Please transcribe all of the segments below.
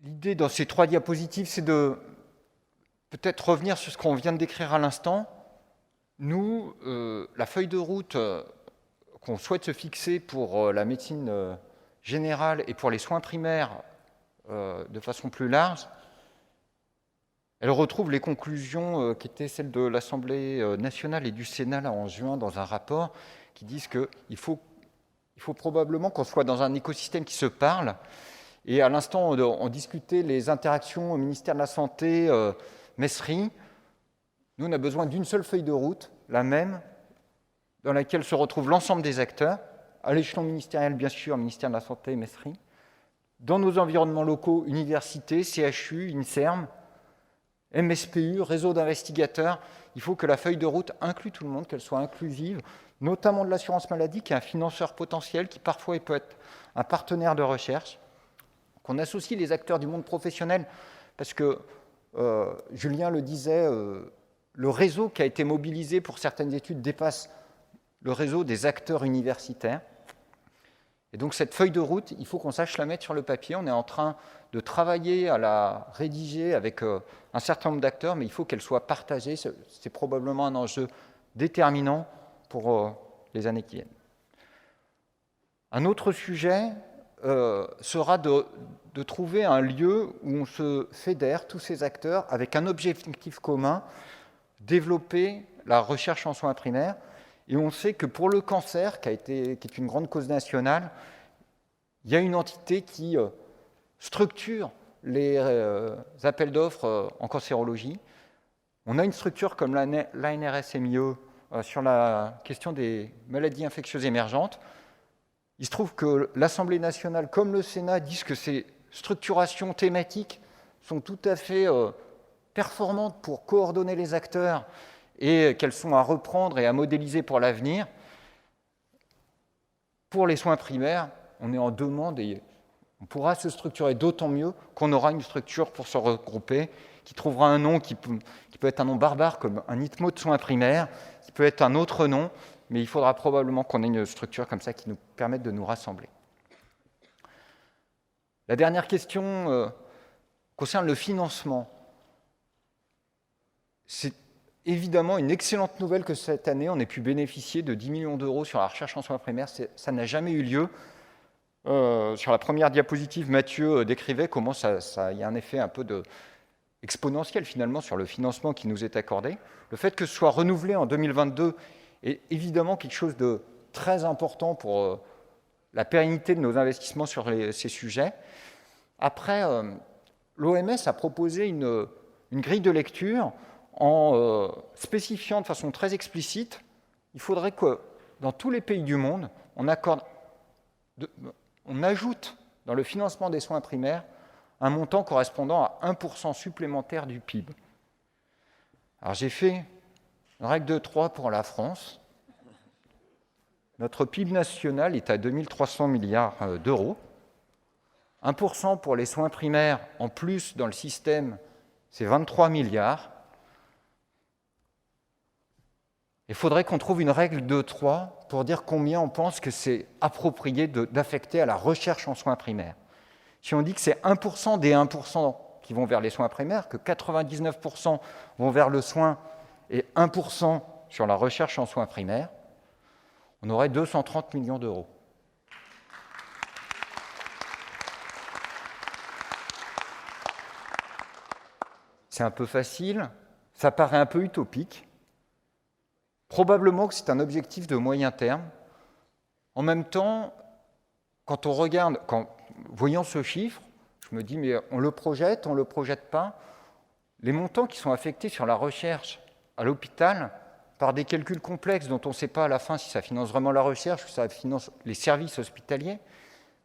L'idée dans ces 3 diapositives, c'est de peut-être revenir sur ce qu'on vient de décrire à l'instant. Nous, la feuille de route qu'on souhaite se fixer pour la médecine générale et pour les soins primaires de façon plus large, elle retrouve les conclusions qui étaient celles de l'Assemblée nationale et du Sénat là, en juin dans un rapport qui disent qu'il faut probablement qu'on soit dans un écosystème qui se parle. Et à l'instant, on discutait les interactions au ministère de la Santé, Messery. Nous, on a besoin d'une seule feuille de route, la même, dans laquelle se retrouvent l'ensemble des acteurs, à l'échelon ministériel, bien sûr, ministère de la Santé, Messery, dans nos environnements locaux, universités, CHU, INSERM, MSPU, réseau d'investigateurs. Il faut que la feuille de route inclue tout le monde, qu'elle soit inclusive, notamment de l'assurance maladie, qui est un financeur potentiel, qui parfois peut être un partenaire de recherche, qu'on associe les acteurs du monde professionnel, parce que, Julien le disait, le réseau qui a été mobilisé pour certaines études dépasse le réseau des acteurs universitaires. Et donc cette feuille de route, il faut qu'on sache la mettre sur le papier. On est en train de travailler à la rédiger avec un certain nombre d'acteurs, mais il faut qu'elle soit partagée. C'est probablement un enjeu déterminant pour les années qui viennent. Un autre sujet sera de trouver un lieu où on se fédère, tous ces acteurs, avec un objectif commun, développer la recherche en soins primaires. Et on sait que pour le cancer, qui est une grande cause nationale, il y a une entité qui structure les appels d'offres en cancérologie. On a une structure comme l'ANRS-MIE sur la question des maladies infectieuses émergentes. Il se trouve que l'Assemblée nationale, comme le Sénat, disent que ces structurations thématiques sont tout à fait performantes pour coordonner les acteurs et qu'elles sont à reprendre et à modéliser pour l'avenir. Pour les soins primaires, on est en demande et on pourra se structurer d'autant mieux qu'on aura une structure pour se regrouper, qui trouvera un nom qui peut être un nom barbare comme un ITMO de soins primaires, qui peut être un autre nom, mais il faudra probablement qu'on ait une structure comme ça qui nous permette de nous rassembler. La dernière question concerne le financement. C'est évidemment une excellente nouvelle que cette année, on ait pu bénéficier de 10 millions d'euros sur la recherche en soins primaires. Ça n'a jamais eu lieu. Sur la première diapositive, Mathieu décrivait comment il y a un effet un peu exponentiel finalement sur le financement qui nous est accordé. Le fait que ce soit renouvelé en 2022 est évidemment quelque chose de très important pour la pérennité de nos investissements sur ces sujets. Après, l'OMS a proposé une grille de lecture en spécifiant de façon très explicite, il faudrait que dans tous les pays du monde, on ajoute dans le financement des soins primaires un montant correspondant à 1% supplémentaire du PIB. Alors j'ai fait une règle de 3 pour la France. Notre PIB national est à 2300 milliards d'euros. 1% pour les soins primaires, en plus dans le système, c'est 23 milliards. Il faudrait qu'on trouve une règle de 3 pour dire combien on pense que c'est approprié d'affecter à la recherche en soins primaires. Si on dit que c'est 1% des 1% qui vont vers les soins primaires, que 99% vont vers le soin et 1% sur la recherche en soins primaires, on aurait 230 millions d'euros. C'est un peu facile, ça paraît un peu utopique. Probablement que c'est un objectif de moyen terme. En même temps, quand on regarde, voyant ce chiffre, je me dis, mais on le projette pas. Les montants qui sont affectés sur la recherche à l'hôpital, par des calculs complexes dont on ne sait pas à la fin si ça finance vraiment la recherche ou ça finance les services hospitaliers,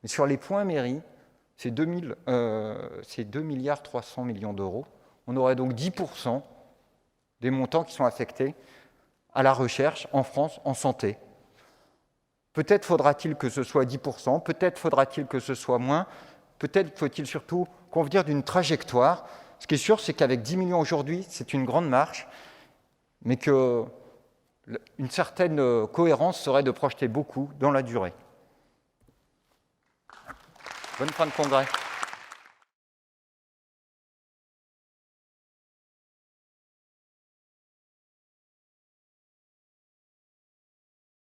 mais sur les points mairie, c'est 2 milliards 300 millions d'euros. On aurait donc 10% des montants qui sont affectés à la recherche en France, en santé. Peut-être faudra-t-il que ce soit 10%, peut-être faudra-t-il que ce soit moins, peut-être faut-il surtout convenir d'une trajectoire. Ce qui est sûr, c'est qu'avec 10 millions aujourd'hui, c'est une grande marche, mais qu'une certaine cohérence serait de projeter beaucoup dans la durée. Bonne fin de congrès.